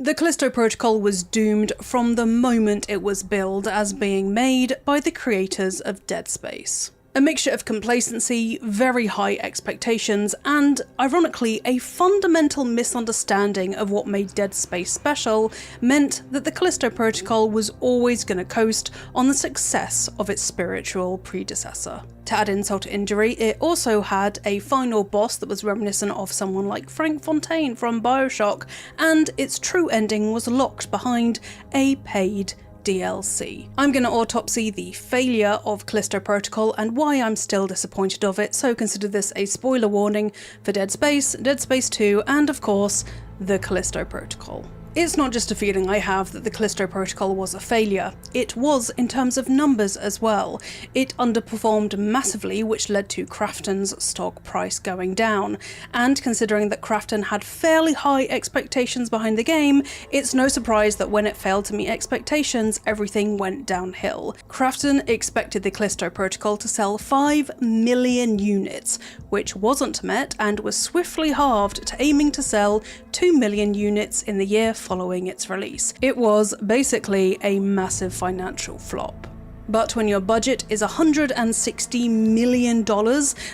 The Callisto Protocol was doomed from the moment it was billed as being made by the creators of Dead Space. A mixture of complacency, very high expectations, and, ironically, a fundamental misunderstanding of what made Dead Space special meant that the Callisto Protocol was always going to coast on the success of its spiritual predecessor. To add insult to injury, it also had a final boss that was reminiscent of someone like Frank Fontaine from BioShock, and its true ending was locked behind a paid DLC. I'm going to autopsy the failure of Callisto Protocol and why I'm still disappointed of it, so consider this a spoiler warning for Dead Space, Dead Space 2, and of course, the Callisto Protocol. It's not just a feeling I have that the Callisto Protocol was a failure, it was in terms of numbers as well. It underperformed massively, which led to Krafton's stock price going down, and considering that Krafton had fairly high expectations behind the game, it's no surprise that when it failed to meet expectations, everything went downhill. Krafton expected the Callisto Protocol to sell 5 million units, which wasn't met and was swiftly halved to aiming to sell 2 million units in the year following its release. It was basically a massive financial flop. But when your budget is $160 million,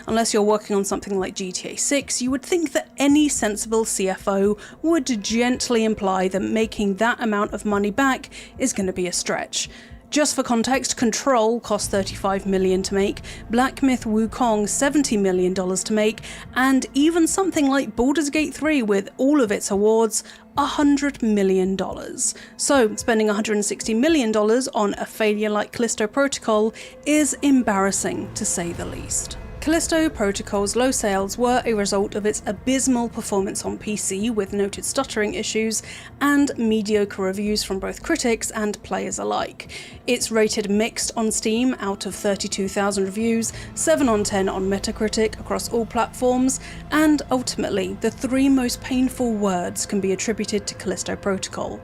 unless you're working on something like GTA 6, you would think that any sensible CFO would gently imply that making that amount of money back is going to be a stretch. Just for context, Control cost $35 million to make, Black Myth Wukong $70 million to make, and even something like Baldur's Gate 3 with all of its awards, $100 million. So spending $160 million on a failure like Callisto Protocol is embarrassing to say the least. Callisto Protocol's low sales were a result of its abysmal performance on PC with noted stuttering issues and mediocre reviews from both critics and players alike. It's rated mixed on Steam out of 32,000 reviews, 7 on 10 on Metacritic across all platforms, and ultimately the 3 most painful words can be attributed to Callisto Protocol.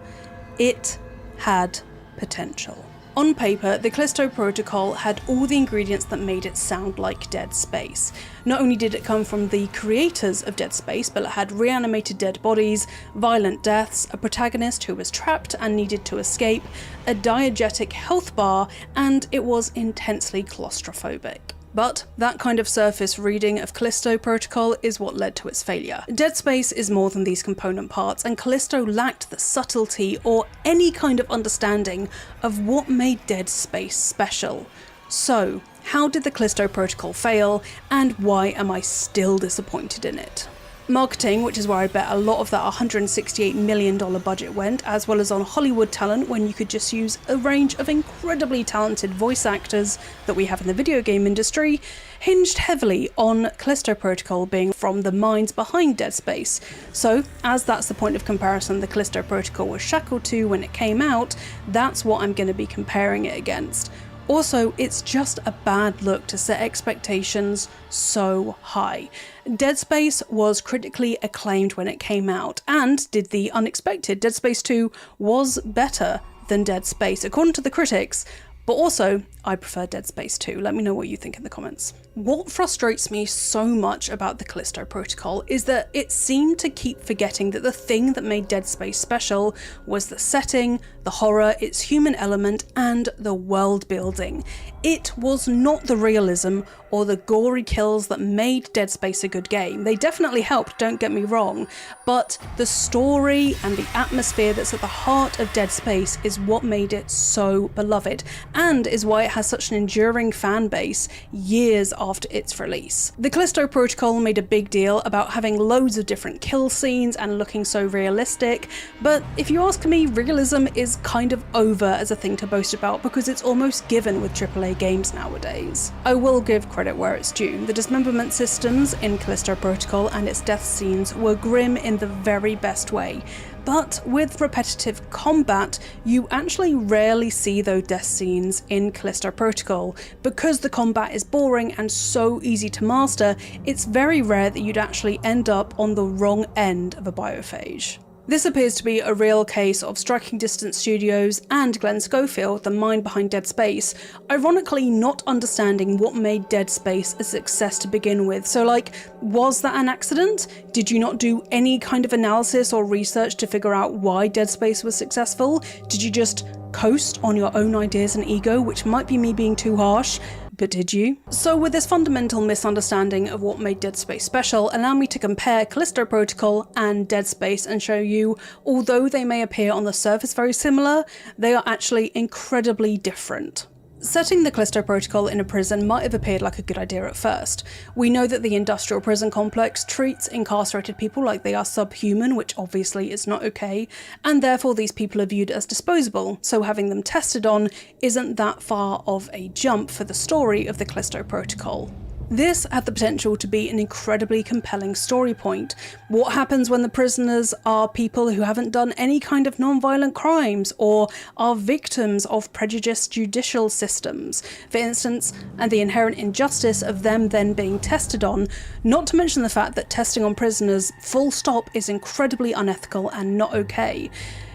It had potential. On paper, the Callisto Protocol had all the ingredients that made it sound like Dead Space. Not only did it come from the creators of Dead Space, but it had reanimated dead bodies, violent deaths, a protagonist who was trapped and needed to escape, a diegetic health bar, and it was intensely claustrophobic. But that kind of surface reading of Callisto Protocol is what led to its failure. Dead Space is more than these component parts, and Callisto lacked the subtlety or any kind of understanding of what made Dead Space special. So, how did the Callisto Protocol fail, and why am I still disappointed in it? Marketing, which is where I bet a lot of that $168 million budget went, as well as on Hollywood talent when you could just use a range of incredibly talented voice actors that we have in the video game industry, hinged heavily on Callisto Protocol being from the minds behind Dead Space. So, as that's the point of comparison the Callisto Protocol was shackled to when it came out, that's what I'm going to be comparing it against. Also, it's just a bad look to set expectations so high. Dead Space was critically acclaimed when it came out, and did the unexpected. Dead Space 2 was better than Dead Space, according to the critics, but also, I prefer Dead Space 2. Let me know what you think in the comments. What frustrates me so much about the Callisto Protocol is that it seemed to keep forgetting that the thing that made Dead Space special was the setting, the horror, its human element, and the world building. It was not the realism or the gory kills that made Dead Space a good game. They definitely helped, don't get me wrong, but the story and the atmosphere that's at the heart of Dead Space is what made it so beloved, and is why it has such an enduring fan base years after its release. The Callisto Protocol made a big deal about having loads of different kill scenes and looking so realistic, but if you ask me, realism is kind of over as a thing to boast about because it's almost given with AAA games nowadays. I will give credit where it's due. The dismemberment systems in Callisto Protocol and its death scenes were grim in the very best way. But with repetitive combat, you actually rarely see those death scenes in Callisto Protocol. Because the combat is boring and so easy to master, it's very rare that you'd actually end up on the wrong end of a biophage. This appears to be a real case of Striking Distance Studios and Glenn Schofield, the mind behind Dead Space, ironically not understanding what made Dead Space a success to begin with. So like, was that an accident? Did you not do any kind of analysis or research to figure out why Dead Space was successful? Did you just coast on your own ideas and ego, which might be me being too harsh? But did you? So with this fundamental misunderstanding of what made Dead Space special, allow me to compare Callisto Protocol and Dead Space and show you, although they may appear on the surface very similar, they are actually incredibly different. Setting the Callisto Protocol in a prison might have appeared like a good idea at first. We know that the industrial prison complex treats incarcerated people like they are subhuman, which obviously is not okay, and therefore these people are viewed as disposable, so having them tested on isn't that far of a jump for the story of the Callisto Protocol. This had the potential to be an incredibly compelling story point. What happens when the prisoners are people who haven't done any kind of non-violent crimes or are victims of prejudiced judicial systems, for instance, and the inherent injustice of them then being tested on, not to mention the fact that testing on prisoners full stop is incredibly unethical and not okay.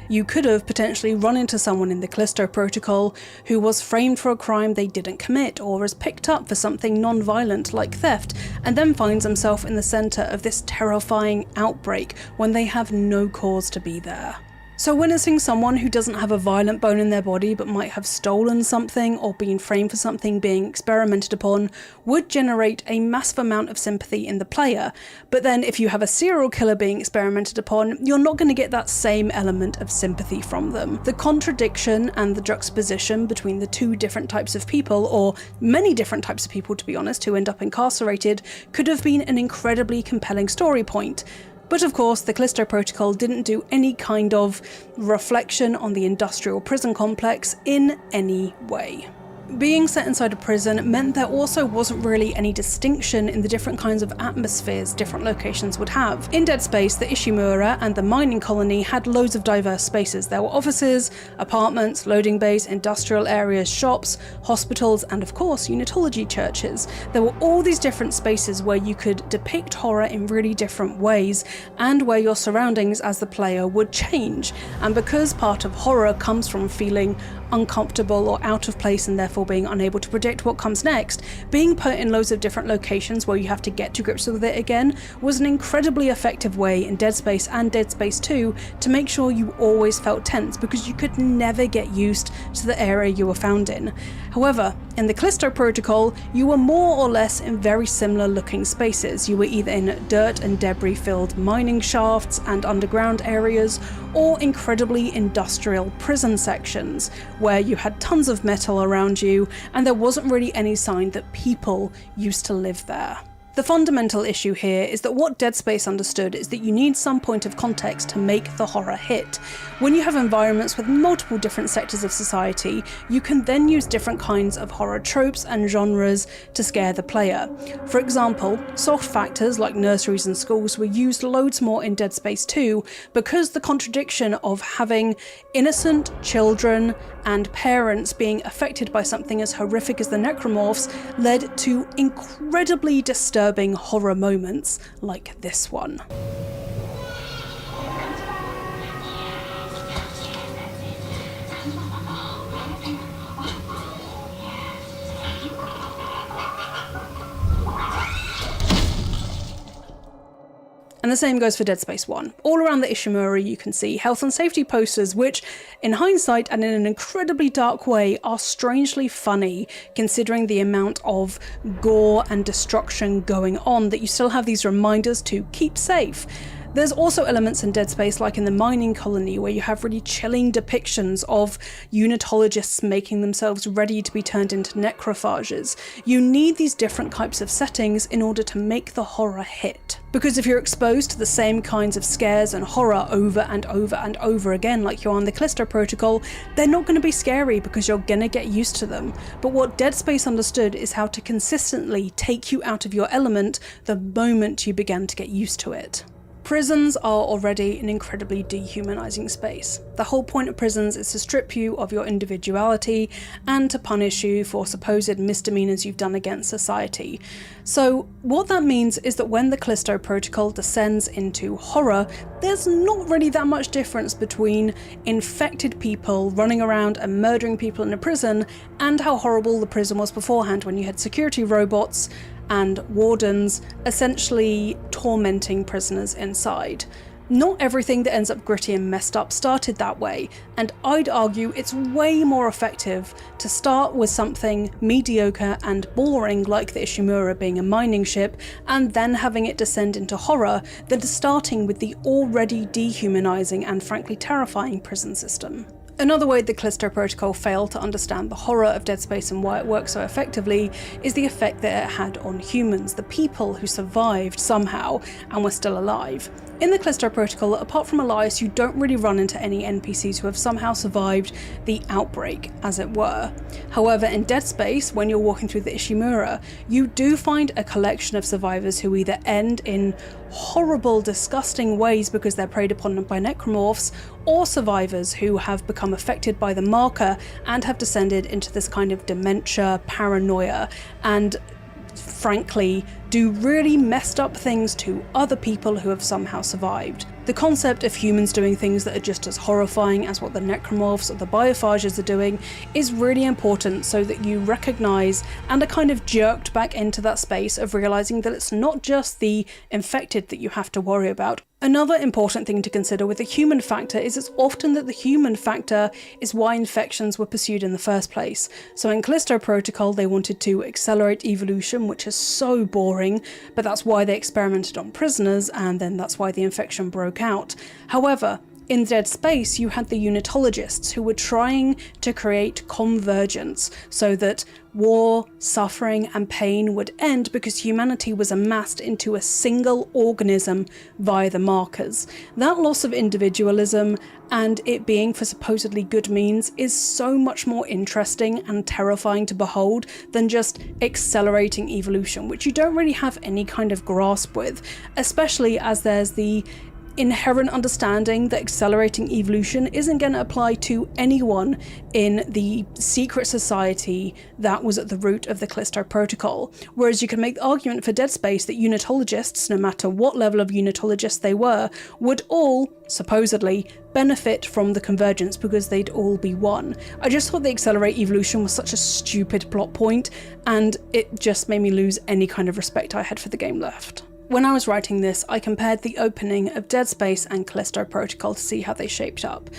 You could have potentially run into someone in the Callisto Protocol who was framed for a crime they didn't commit or is picked up for something non-violent like theft and then finds himself in the centre of this terrifying outbreak when they have no cause to be there. So witnessing someone who doesn't have a violent bone in their body but might have stolen something or been framed for something being experimented upon would generate a massive amount of sympathy in the player, but then if you have a serial killer being experimented upon, you're not going to get that same element of sympathy from them. The contradiction and the juxtaposition between the two different types of people, or many different types of people to be honest, who end up incarcerated, could have been an incredibly compelling story point. But of course, the Callisto Protocol didn't do any kind of reflection on the industrial prison complex in any way. Being set inside a prison meant there also wasn't really any distinction in the different kinds of atmospheres different locations would have. In Dead Space, the Ishimura and the mining colony had loads of diverse spaces. There were offices, apartments, loading bays, industrial areas, shops, hospitals, and of course, unitology churches. There were all these different spaces where you could depict horror in really different ways, and where your surroundings as the player would change. And because part of horror comes from feeling uncomfortable or out of place and therefore being unable to predict what comes next, being put in loads of different locations where you have to get to grips with it again was an incredibly effective way in Dead Space and Dead Space 2 to make sure you always felt tense, because you could never get used to the area you were found in. However, in the Callisto Protocol, you were more or less in very similar looking spaces. You were either in dirt and debris filled mining shafts and underground areas, or incredibly industrial prison sections, where you had tons of metal around you and there wasn't really any sign that people used to live there. The fundamental issue here is that what Dead Space understood is that you need some point of context to make the horror hit. When you have environments with multiple different sectors of society, you can then use different kinds of horror tropes and genres to scare the player. For example, soft factors like nurseries and schools were used loads more in Dead Space 2 because the contradiction of having innocent children and parents being affected by something as horrific as the necromorphs led to incredibly disturbing horror moments like this one. And the same goes for Dead Space 1. All around the Ishimura you can see health and safety posters which, in hindsight and in an incredibly dark way, are strangely funny considering the amount of gore and destruction going on, that you still have these reminders to keep safe. There's also elements in Dead Space, like in the mining colony, where you have really chilling depictions of unitologists making themselves ready to be turned into necrophages. You need these different types of settings in order to make the horror hit. Because if you're exposed to the same kinds of scares and horror over and over and over again, like you're on the Callisto Protocol, they're not going to be scary because you're going to get used to them. But what Dead Space understood is how to consistently take you out of your element the moment you began to get used to it. Prisons are already an incredibly dehumanizing space. The whole point of prisons is to strip you of your individuality and to punish you for supposed misdemeanors you've done against society. So what that means is that when the Callisto Protocol descends into horror, there's not really that much difference between infected people running around and murdering people in a prison and how horrible the prison was beforehand, when you had security robots and wardens essentially tormenting prisoners inside. Not everything that ends up gritty and messed up started that way, and I'd argue it's way more effective to start with something mediocre and boring like the Ishimura being a mining ship and then having it descend into horror than starting with the already dehumanizing and frankly terrifying prison system. Another way the Callisto Protocol failed to understand the horror of Dead Space and why it worked so effectively is the effect that it had on humans, the people who survived somehow and were still alive. In the Callisto Protocol, apart from Elias, you don't really run into any NPCs who have somehow survived the outbreak, as it were. However, in Dead Space, when you're walking through the Ishimura, you do find a collection of survivors who either end in horrible, disgusting ways because they're preyed upon by necromorphs, or survivors who have become affected by the marker and have descended into this kind of dementia, paranoia, and frankly do really messed up things to other people who have somehow survived. The concept of humans doing things that are just as horrifying as what the necromorphs or the biophages are doing is really important, so that you recognise and are kind of jerked back into that space of realising that it's not just the infected that you have to worry about. Another important thing to consider with the human factor is it's often that the human factor is why infections were pursued in the first place. So in Callisto Protocol they wanted to accelerate evolution, which is so boring, but that's why they experimented on prisoners, and then that's why the infection broke out. However, in Dead Space, you had the unitologists who were trying to create convergence so that war, suffering, and pain would end because humanity was amassed into a single organism via the markers. That loss of individualism and it being for supposedly good means is so much more interesting and terrifying to behold than just accelerating evolution, which you don't really have any kind of grasp with, especially as there's the inherent understanding that accelerating evolution isn't going to apply to anyone in the secret society that was at the root of the Callisto Protocol. Whereas you can make the argument for Dead Space that unitologists, no matter what level of unitologists they were, would all, supposedly, benefit from the convergence because they'd all be one. I just thought the accelerate evolution was such a stupid plot point, and it just made me lose any kind of respect I had for the game left. When I was writing this, I compared the opening of Dead Space and Callisto Protocol to see how they shaped up.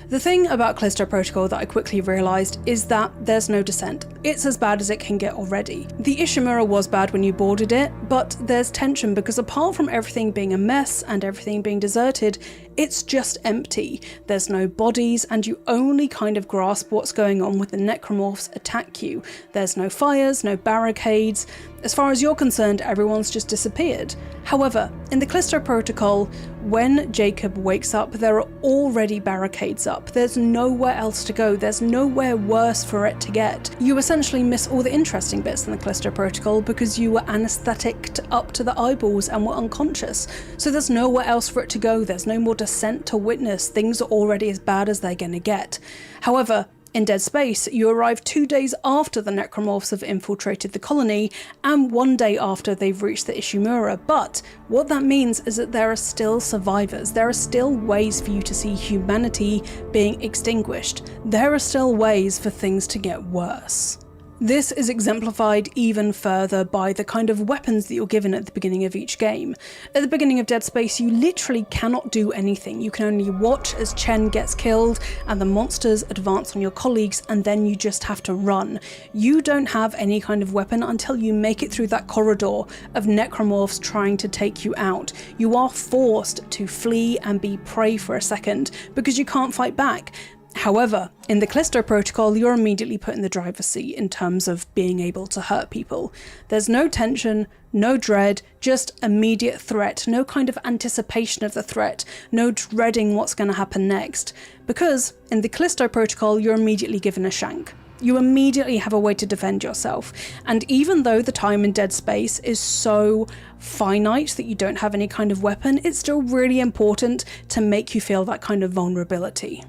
The thing about Callisto Protocol that I quickly realised is that there's no descent. It's as bad as it can get already. The Ishimura was bad when you boarded it, but there's tension because apart from everything being a mess and everything being deserted, it's just empty. There's no bodies and you only kind of grasp what's going on when the necromorphs attack you. There's no fires, no barricades. As far as you're concerned, everyone's just disappeared. However, in the Callisto Protocol, when Jacob wakes up, there are already barricades up. There's nowhere else to go. There's nowhere worse for it to get. You essentially miss all the interesting bits in the Callisto Protocol because you were anaestheticked up to the eyeballs and were unconscious. So there's nowhere else for it to go. There's no more descent to witness. Things are already as bad as they're gonna get. However, in Dead Space, you arrive 2 days after the necromorphs have infiltrated the colony and 1 day after they've reached the Ishimura, but what that means is that there are still survivors. There are still ways for you to see humanity being extinguished. There are still ways for things to get worse. This is exemplified even further by the kind of weapons that you're given at the beginning of each game. At the beginning of Dead Space, you literally cannot do anything. You can only watch as Chen gets killed and the monsters advance on your colleagues, and then you just have to run. You don't have any kind of weapon until you make it through that corridor of necromorphs trying to take you out. You are forced to flee and be prey for a second because you can't fight back. However, in the Callisto Protocol, you're immediately put in the driver's seat in terms of being able to hurt people. There's no tension, no dread, just immediate threat, no kind of anticipation of the threat, no dreading what's going to happen next. Because in the Callisto Protocol, you're immediately given a shank. You immediately have a way to defend yourself, and even though the time in Dead Space is so finite that you don't have any kind of weapon, it's still really important to make you feel that kind of vulnerability.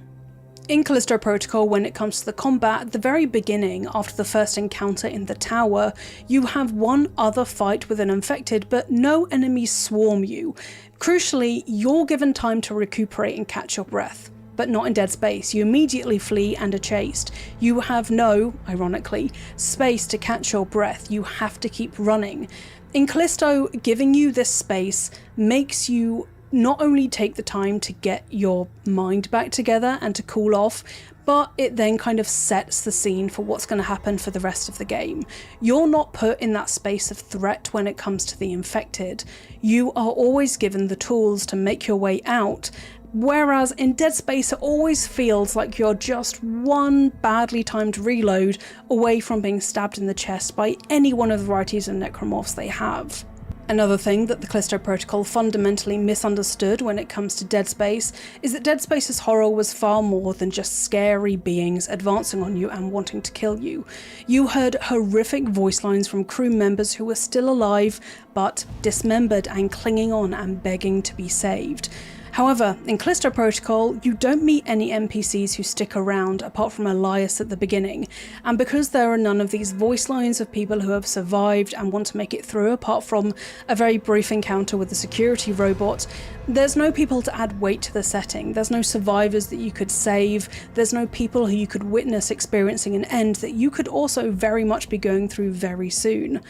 In Callisto Protocol, when it comes to the combat, at the very beginning, after the first encounter in the tower, you have one other fight with an infected, but no enemies swarm you. Crucially, you're given time to recuperate and catch your breath. But not in Dead Space. You immediately flee and are chased. You have no, ironically, space to catch your breath. You have to keep running. In Callisto, giving you this space makes you not only take the time to get your mind back together and to cool off, but it then kind of sets the scene for what's going to happen for the rest of the game. You're not put in that space of threat when it comes to the infected. You are always given the tools to make your way out, whereas in Dead Space it always feels like you're just one badly timed reload away from being stabbed in the chest by any one of the varieties of necromorphs they have. Another thing that the Callisto Protocol fundamentally misunderstood when it comes to Dead Space is that Dead Space's horror was far more than just scary beings advancing on you and wanting to kill you. You heard horrific voice lines from crew members who were still alive, but dismembered and clinging on and begging to be saved. However, in Callisto Protocol, you don't meet any NPCs who stick around apart from Elias at the beginning, and because there are none of these voice lines of people who have survived and want to make it through apart from a very brief encounter with the security robot, there's no people to add weight to the setting. There's no survivors that you could save, there's no people who you could witness experiencing an end that you could also very much be going through very soon.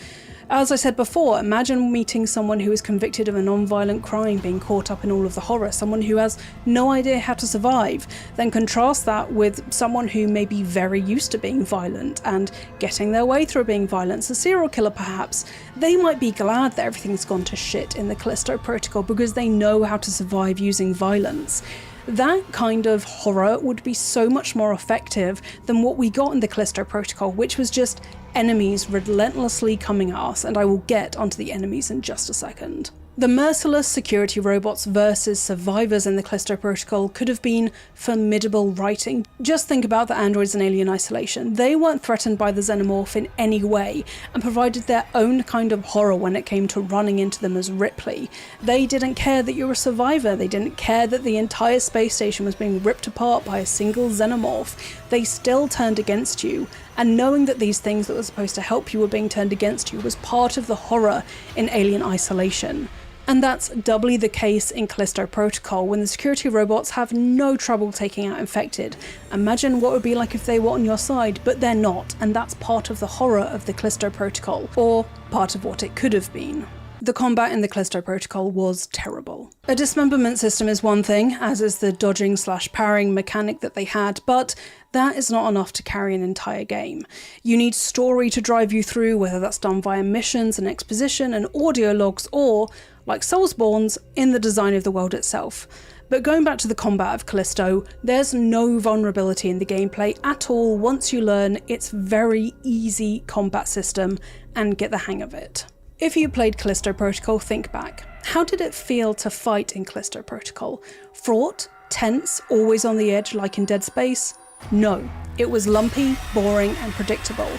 As I said before, imagine meeting someone who is convicted of a non-violent crime being caught up in all of the horror, someone who has no idea how to survive. Then contrast that with someone who may be very used to being violent and getting their way through being violent, a serial killer perhaps. They might be glad that everything's gone to shit in the Callisto Protocol because they know how to survive using violence. That kind of horror would be so much more effective than what we got in the Callisto Protocol, which was just enemies relentlessly coming at us, and I will get onto the enemies in just a second. The merciless security robots versus survivors in the Callisto Protocol could have been formidable writing. Just think about the androids in Alien Isolation. They weren't threatened by the xenomorph in any way and provided their own kind of horror when it came to running into them as Ripley. They didn't care that you were a survivor. They didn't care that the entire space station was being ripped apart by a single xenomorph. They still turned against you, and knowing that these things that were supposed to help you were being turned against you was part of the horror in Alien Isolation. And that's doubly the case in Callisto Protocol, when the security robots have no trouble taking out infected. Imagine what it would be like if they were on your side, but they're not, and that's part of the horror of the Callisto Protocol, or part of what it could have been. The combat in the Callisto Protocol was terrible. A dismemberment system is one thing, as is the dodging/parrying mechanic that they had, but that is not enough to carry an entire game. You need story to drive you through, whether that's done via missions and exposition and audio logs, or, like Soulsborne's, in the design of the world itself. But going back to the combat of Callisto, there's no vulnerability in the gameplay at all once you learn its very easy combat system and get the hang of it. If you played Callisto Protocol, think back. How did it feel to fight in Callisto Protocol? Fraught? Tense? Always on the edge like in Dead Space? No. It was lumpy, boring, and predictable.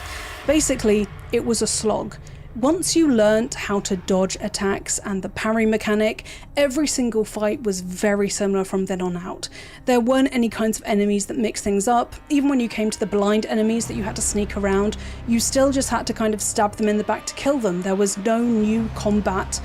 Basically, it was a slog. Once you learnt how to dodge attacks and the parry mechanic, every single fight was very similar from then on out. There weren't any kinds of enemies that mixed things up. Even when you came to the blind enemies that you had to sneak around, you still just had to kind of stab them in the back to kill them. There was no new combat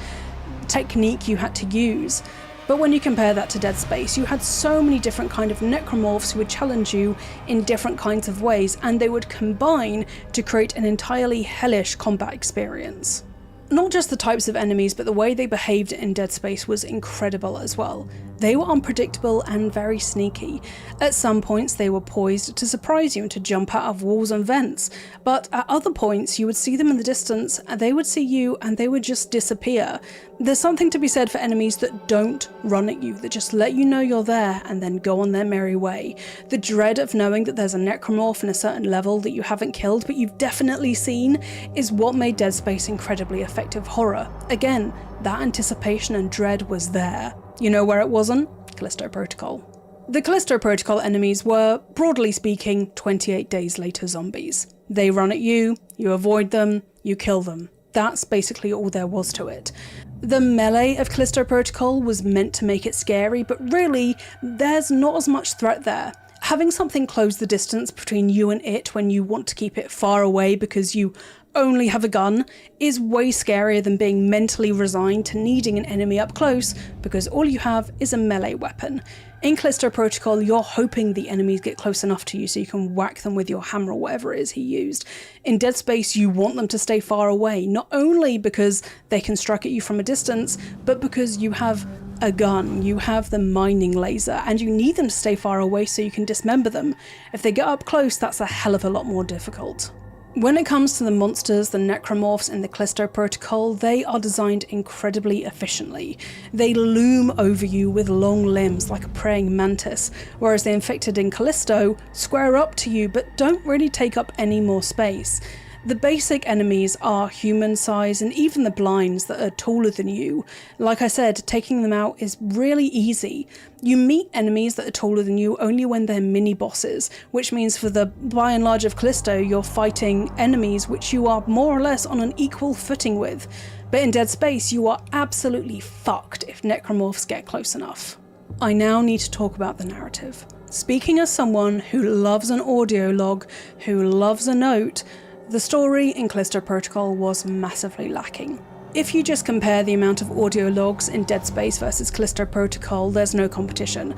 technique you had to use. But when you compare that to Dead Space, you had so many different kind of necromorphs who would challenge you in different kinds of ways, and they would combine to create an entirely hellish combat experience. Not just the types of enemies, but the way they behaved in Dead Space was incredible as well. They were unpredictable and very sneaky. At some points they were poised to surprise you and to jump out of walls and vents, but at other points you would see them in the distance and they would see you and they would just disappear. There's something to be said for enemies that don't run at you, that just let you know you're there and then go on their merry way. The dread of knowing that there's a necromorph in a certain level that you haven't killed but you've definitely seen is what made Dead Space incredibly effective horror. Again, that anticipation and dread was there. You know where it wasn't? Callisto Protocol. The Callisto Protocol enemies were, broadly speaking, 28 days later zombies. They run at you, you avoid them, you kill them. That's basically all there was to it. The melee of Callisto Protocol was meant to make it scary, but really, there's not as much threat there. Having something close the distance between you and it when you want to keep it far away because you only have a gun is way scarier than being mentally resigned to needing an enemy up close because all you have is a melee weapon. In Callisto Protocol, you're hoping the enemies get close enough to you so you can whack them with your hammer or whatever it is he used. In Dead Space, you want them to stay far away, not only because they can strike at you from a distance, but because you have a gun, you have the mining laser, and you need them to stay far away so you can dismember them. If they get up close, that's a hell of a lot more difficult. When it comes to the monsters, the necromorphs in the Callisto Protocol, they are designed incredibly efficiently. They loom over you with long limbs like a praying mantis, whereas the infected in Callisto square up to you but don't really take up any more space. The basic enemies are human size, and even the blinds that are taller than you. Like I said, taking them out is really easy. You meet enemies that are taller than you only when they're mini-bosses, which means for the by and large of Callisto, you're fighting enemies which you are more or less on an equal footing with. But in Dead Space, you are absolutely fucked if necromorphs get close enough. I now need to talk about the narrative. Speaking as someone who loves an audio log, who loves a note, the story in Callisto Protocol was massively lacking. If you just compare the amount of audio logs in Dead Space versus Callisto Protocol, there's no competition.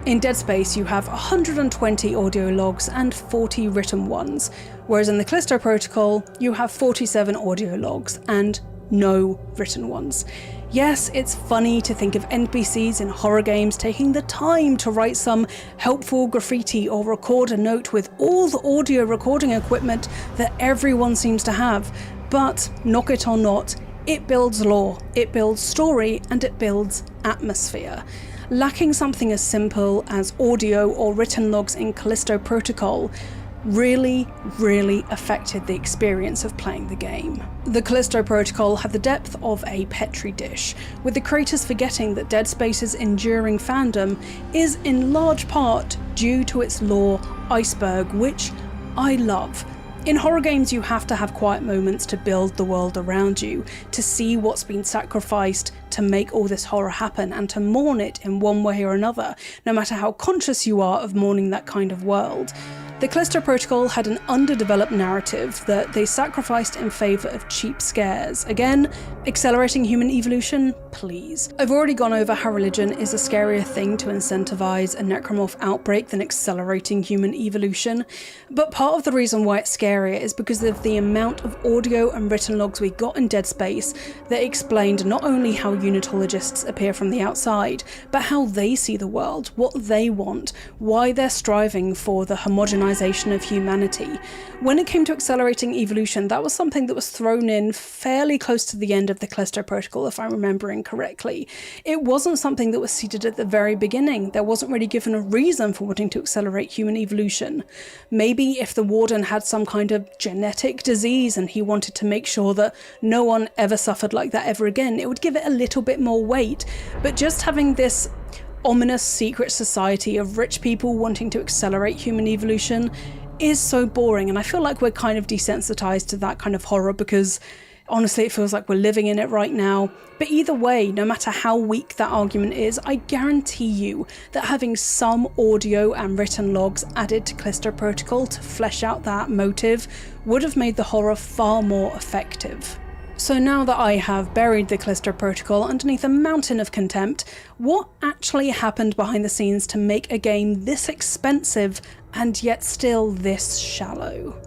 In Dead Space, you have 120 audio logs and 40 written ones, whereas in the Callisto Protocol, you have 47 audio logs and no written ones. Yes, it's funny to think of NPCs in horror games taking the time to write some helpful graffiti or record a note with all the audio recording equipment that everyone seems to have, but knock it or not, it builds lore, it builds story, and it builds atmosphere. Lacking something as simple as audio or written logs in Callisto Protocol really affected the experience of playing the game. The Callisto Protocol had the depth of a petri dish, with the creators forgetting that Dead Space's enduring fandom is in large part due to its lore iceberg, which I love. In horror games, you have to have quiet moments to build the world around you, to see what's been sacrificed to make all this horror happen, and to mourn it in one way or another, no matter how conscious you are of mourning that kind of world. The Callisto Protocol had an underdeveloped narrative that they sacrificed in favour of cheap scares. Again, accelerating human evolution? Please. I've already gone over how religion is a scarier thing to incentivise a necromorph outbreak than accelerating human evolution, but part of the reason why it's scarier is because of the amount of audio and written logs we got in Dead Space that explained not only how unitologists appear from the outside, but how they see the world, what they want, why they're striving for the homogenization of humanity. When it came to accelerating evolution, that was something that was thrown in fairly close to the end of the Callisto Protocol, if I'm remembering correctly. It wasn't something that was seeded at the very beginning. There wasn't really given a reason for wanting to accelerate human evolution. Maybe if the warden had some kind of genetic disease and he wanted to make sure that no one ever suffered like that ever again, it would give it a little bit more weight. But just having this ominous secret society of rich people wanting to accelerate human evolution is so boring, and I feel like we're kind of desensitized to that kind of horror because honestly it feels like we're living in it right now. But either way, no matter how weak that argument is, I guarantee you that having some audio and written logs added to Callisto Protocol to flesh out that motive would have made the horror far more effective. So now that I have buried the Callisto Protocol underneath a mountain of contempt, what actually happened behind the scenes to make a game this expensive and yet still this shallow?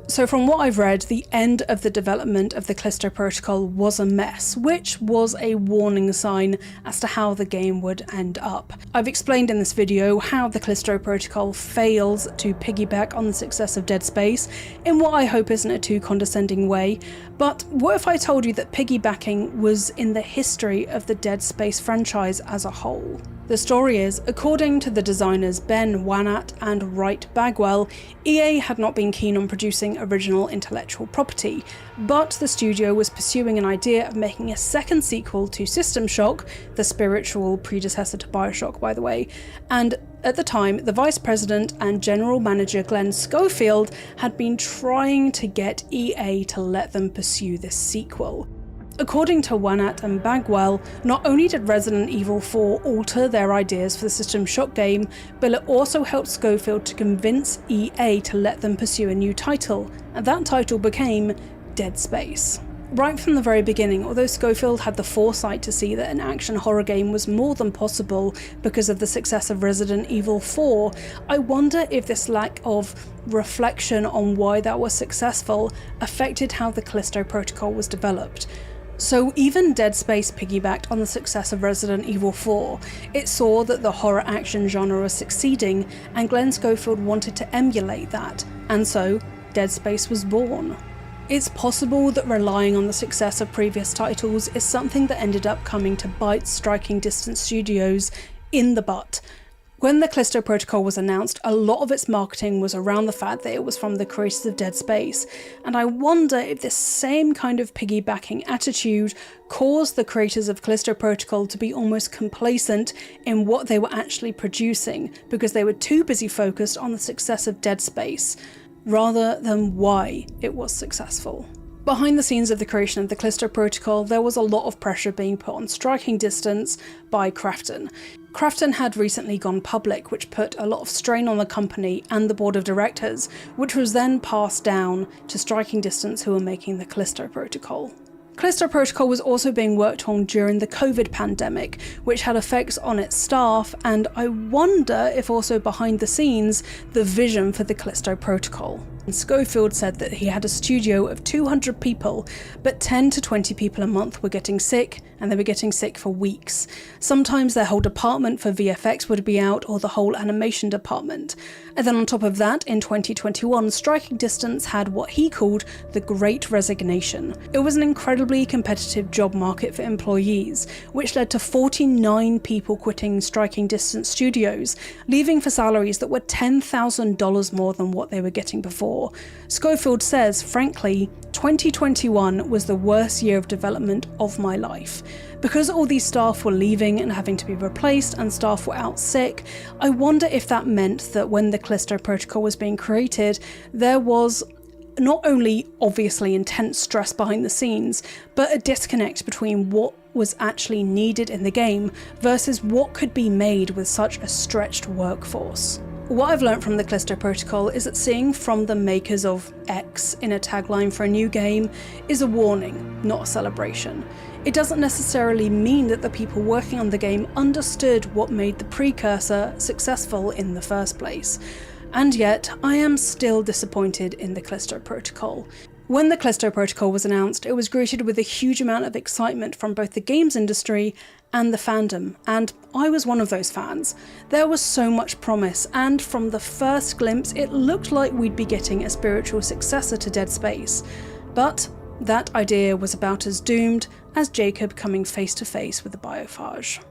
So from what I've read, the end of the development of the Callisto Protocol was a mess, which was a warning sign as to how the game would end up. I've explained in this video how the Callisto Protocol fails to piggyback on the success of Dead Space in what I hope isn't a too condescending way, but what if I told you that piggybacking was in the history of the Dead Space franchise as a whole? The The story is, according to the designers Ben Wannat and Wright Bagwell, EA had not been keen on producing original intellectual property, but the studio was pursuing an idea of making a second sequel to System Shock, the spiritual predecessor to BioShock by the way, and at the time, the vice president and general manager Glenn Schofield had been trying to get EA to let them pursue this sequel. According to Wannat and Bagwell, not only did Resident Evil 4 alter their ideas for the System Shock game, but it also helped Schofield to convince EA to let them pursue a new title, and that title became Dead Space. Right from the very beginning, although Schofield had the foresight to see that an action horror game was more than possible because of the success of Resident Evil 4, I wonder if this lack of reflection on why that was successful affected how the Callisto Protocol was developed. So even Dead Space piggybacked on the success of Resident Evil 4. It saw that the horror action genre was succeeding, and Glenn Schofield wanted to emulate that, and so Dead Space was born. It's possible that relying on the success of previous titles is something that ended up coming to bite Striking Distance Studios in the butt. When the Callisto Protocol was announced, a lot of its marketing was around the fact that it was from the creators of Dead Space, and I wonder if this same kind of piggybacking attitude caused the creators of Callisto Protocol to be almost complacent in what they were actually producing, because they were too busy focused on the success of Dead Space, rather than why it was successful. Behind the scenes of the creation of the Callisto Protocol, there was a lot of pressure being put on Striking Distance by Krafton. Krafton had recently gone public, which put a lot of strain on the company and the board of directors, which was then passed down to Striking Distance, who were making the Callisto Protocol. Callisto Protocol was also being worked on during the COVID pandemic, which had effects on its staff, and I wonder if also behind the scenes, the vision for the Callisto Protocol. And Schofield said that he had a studio of 200 people, but 10 to 20 people a month were getting sick, and they were getting sick for weeks. Sometimes their whole department for VFX would be out, or the whole animation department. And then on top of that, in 2021, Striking Distance had what he called the Great Resignation. It was an incredibly competitive job market for employees, which led to 49 people quitting Striking Distance Studios, leaving for salaries that were $10,000 more than what they were getting before. Schofield says, frankly, 2021 was the worst year of development of my life. Because all these staff were leaving and having to be replaced and staff were out sick, I wonder if that meant that when the Callisto Protocol was being created, there was not only obviously intense stress behind the scenes, but a disconnect between what was actually needed in the game versus what could be made with such a stretched workforce. What I've learned from the Callisto Protocol is that seeing "from the makers of X" in a tagline for a new game is a warning, not a celebration. It doesn't necessarily mean that the people working on the game understood what made the precursor successful in the first place. And yet, I am still disappointed in the Callisto Protocol. When the Callisto Protocol was announced, it was greeted with a huge amount of excitement from both the games industry and the fandom, and I was one of those fans. There was so much promise, and from the first glimpse it looked like we'd be getting a spiritual successor to Dead Space. But that idea was about as doomed as Jacob coming face to face with the biophage.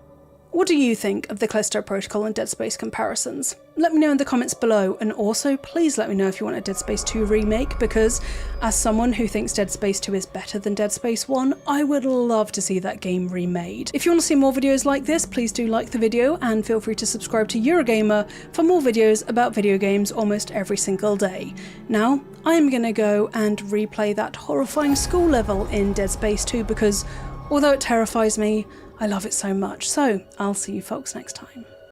What do you think of the Callisto Protocol and Dead Space comparisons? Let me know in the comments below, and also please let me know if you want a Dead Space 2 remake, because as someone who thinks Dead Space 2 is better than Dead Space 1, I would love to see that game remade. If you want to see more videos like this, please do like the video and feel free to subscribe to Eurogamer for more videos about video games almost every single day. Now, I'm gonna go and replay that horrifying school level in Dead Space 2 because although it terrifies me, I love it so much. So I'll see you folks next time.